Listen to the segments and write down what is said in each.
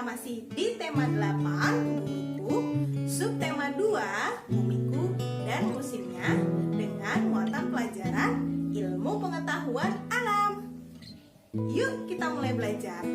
kita masih di tema 8, bumiku, subtema 2, bumiku dan musimnya dengan muatan pelajaran ilmu pengetahuan alam. Yuk kita mulai belajar.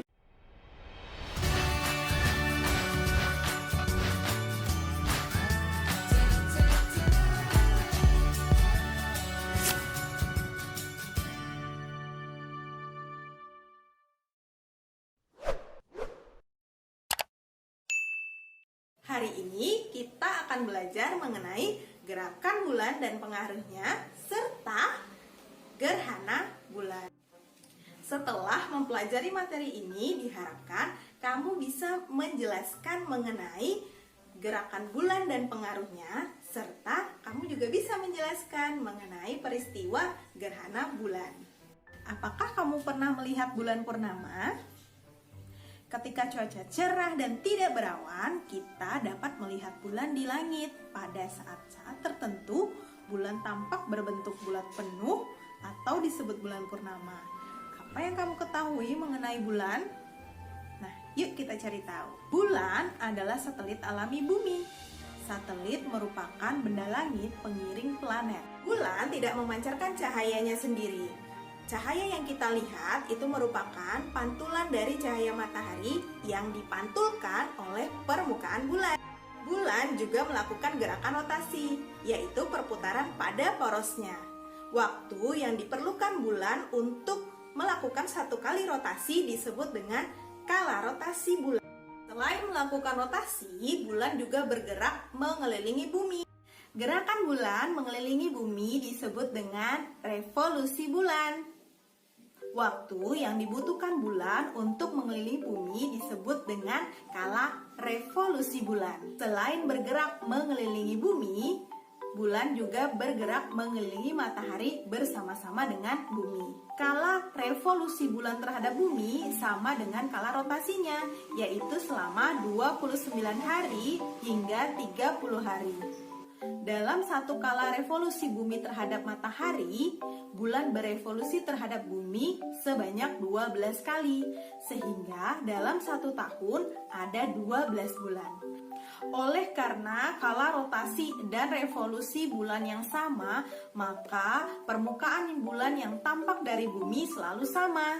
Hari ini kita akan belajar mengenai gerakan bulan dan pengaruhnya serta gerhana bulan. Setelah mempelajari materi ini, diharapkan kamu bisa menjelaskan mengenai gerakan bulan dan pengaruhnya serta kamu juga bisa menjelaskan mengenai peristiwa gerhana bulan. Apakah kamu pernah melihat bulan purnama? Ketika cuaca cerah dan tidak berawan, kita dapat melihat bulan di langit. Pada saat-saat tertentu, bulan tampak berbentuk bulat penuh atau disebut bulan purnama. Apa yang kamu ketahui mengenai bulan? Nah, yuk kita cari tahu. Bulan adalah satelit alami bumi. Satelit merupakan benda langit pengiring planet. Bulan tidak memancarkan cahayanya sendiri. Cahaya yang kita lihat itu merupakan pantulan dari cahaya matahari yang dipantulkan oleh permukaan bulan. Bulan juga melakukan gerakan rotasi, yaitu perputaran pada porosnya. Waktu yang diperlukan bulan untuk melakukan satu kali rotasi disebut dengan kala rotasi bulan. Selain melakukan rotasi, bulan juga bergerak mengelilingi bumi. Gerakan bulan mengelilingi bumi disebut dengan revolusi bulan. Waktu yang dibutuhkan bulan untuk mengelilingi bumi disebut dengan kala revolusi bulan. Selain bergerak mengelilingi bumi, bulan juga bergerak mengelilingi matahari bersama-sama dengan bumi. Kala revolusi bulan terhadap bumi sama dengan kala rotasinya, yaitu selama 29 hari hingga 30 hari. Dalam satu kala revolusi bumi terhadap matahari, bulan berevolusi terhadap bumi sebanyak 12 kali, sehingga dalam satu tahun ada 12 bulan. Oleh karena kala rotasi dan revolusi bulan yang sama, maka permukaan bulan yang tampak dari bumi selalu sama.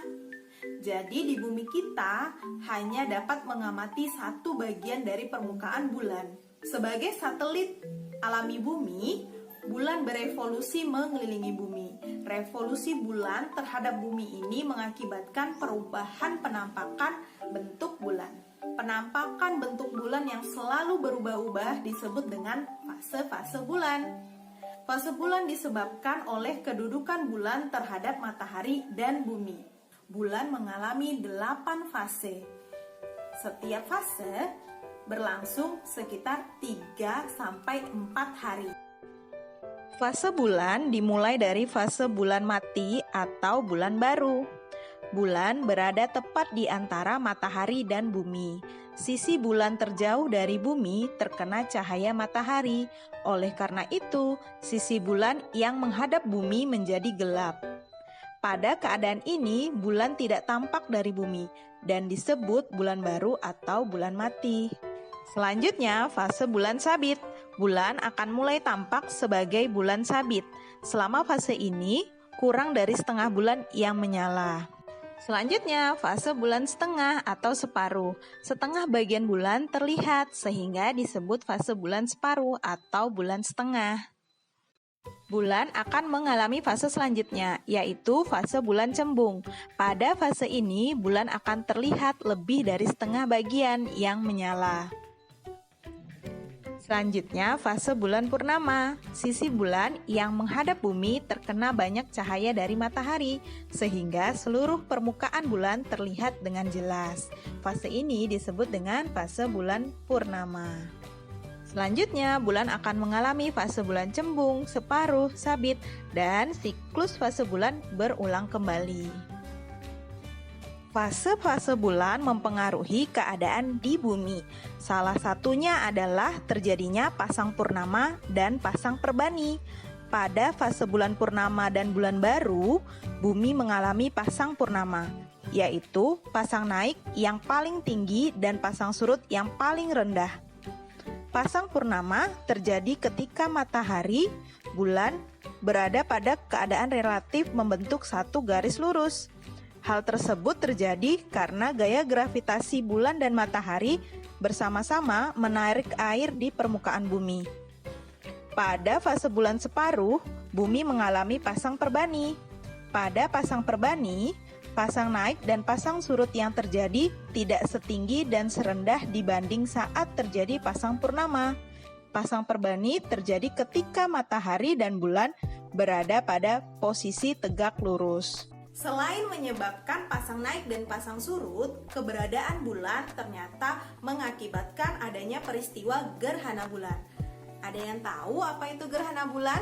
Jadi di bumi kita hanya dapat mengamati satu bagian dari permukaan bulan. Sebagai satelit alami bumi, bulan berevolusi mengelilingi bumi. Revolusi bulan terhadap bumi ini mengakibatkan perubahan penampakan bentuk bulan. Penampakan bentuk bulan yang selalu berubah-ubah disebut dengan fase-fase bulan. Fase bulan disebabkan oleh kedudukan bulan terhadap matahari dan bumi. Bulan mengalami 8 fase. Setiap fase berlangsung sekitar 3-4 hari. Fase bulan dimulai dari fase bulan mati atau bulan baru. Bulan berada tepat di antara matahari dan bumi. Sisi bulan terjauh dari bumi terkena cahaya matahari. Oleh karena itu, sisi bulan yang menghadap bumi menjadi gelap. Pada keadaan ini, bulan tidak tampak dari bumi dan disebut bulan baru atau bulan mati. Selanjutnya, fase bulan sabit. Bulan akan mulai tampak sebagai bulan sabit. Selama fase ini, kurang dari setengah bulan yang menyala. Selanjutnya, fase bulan setengah atau separuh. Setengah bagian bulan terlihat sehingga disebut fase bulan separuh atau bulan setengah. Bulan akan mengalami fase selanjutnya, yaitu fase bulan cembung. Pada fase ini, bulan akan terlihat lebih dari setengah bagian yang menyala. Selanjutnya, fase bulan purnama. Sisi bulan yang menghadap bumi terkena banyak cahaya dari matahari, sehingga seluruh permukaan bulan terlihat dengan jelas. Fase ini disebut dengan fase bulan purnama. Selanjutnya, bulan akan mengalami fase bulan cembung, separuh, sabit, dan siklus fase bulan berulang kembali. Fase-fase bulan mempengaruhi keadaan di bumi. Salah satunya adalah terjadinya pasang purnama dan pasang perbani. Pada fase bulan purnama dan bulan baru, bumi mengalami pasang purnama. yaitu pasang naik yang paling tinggi dan pasang surut yang paling rendah. Pasang purnama terjadi ketika matahari, bulan berada pada keadaan relatif membentuk satu garis lurus. Hal tersebut terjadi karena gaya gravitasi bulan dan matahari bersama-sama menarik air di permukaan bumi. Pada fase bulan separuh, bumi mengalami pasang perbani. Pada pasang perbani, pasang naik dan pasang surut yang terjadi tidak setinggi dan serendah dibanding saat terjadi pasang purnama. Pasang perbani terjadi ketika matahari dan bulan berada pada posisi tegak lurus. Selain menyebabkan pasang naik dan pasang surut, keberadaan bulan ternyata mengakibatkan adanya peristiwa gerhana bulan. Ada yang tahu apa itu gerhana bulan?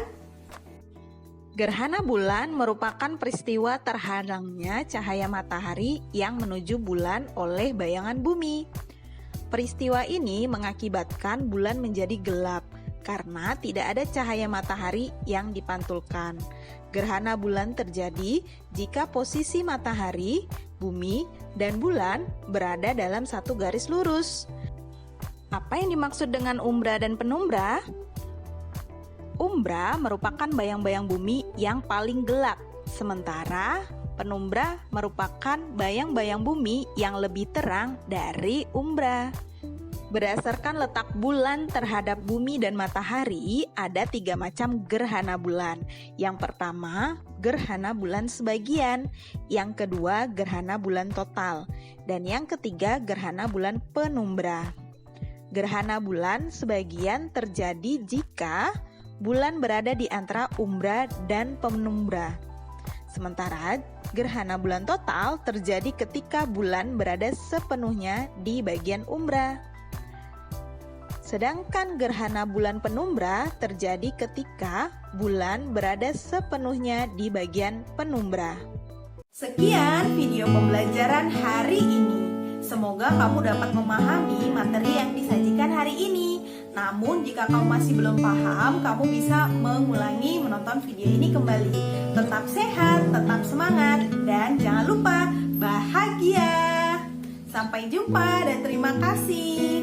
Gerhana bulan merupakan peristiwa terhadangnya cahaya matahari yang menuju bulan oleh bayangan bumi. Peristiwa ini mengakibatkan bulan menjadi gelap karena tidak ada cahaya matahari yang dipantulkan. Gerhana bulan terjadi jika posisi matahari, bumi, dan bulan berada dalam satu garis lurus. Apa yang dimaksud dengan umbra dan penumbra? Umbra merupakan bayang-bayang bumi yang paling gelap, sementara penumbra merupakan bayang-bayang bumi yang lebih terang dari umbra. Berdasarkan letak bulan terhadap bumi dan matahari, ada 3 macam gerhana bulan. Yang pertama, gerhana bulan sebagian. Yang kedua, gerhana bulan total. Dan yang ketiga, gerhana bulan penumbra. Gerhana bulan sebagian terjadi jika bulan berada di antara umbra dan penumbra. Sementara gerhana bulan total terjadi ketika bulan berada sepenuhnya di bagian umbra. Sedangkan gerhana bulan penumbra terjadi ketika bulan berada sepenuhnya di bagian penumbra. Sekian video pembelajaran hari ini. Semoga kamu dapat memahami materi yang disajikan hari ini. Namun jika kamu masih belum paham, kamu bisa mengulangi menonton video ini kembali. Tetap sehat, tetap semangat, dan jangan lupa bahagia. Sampai jumpa dan terima kasih.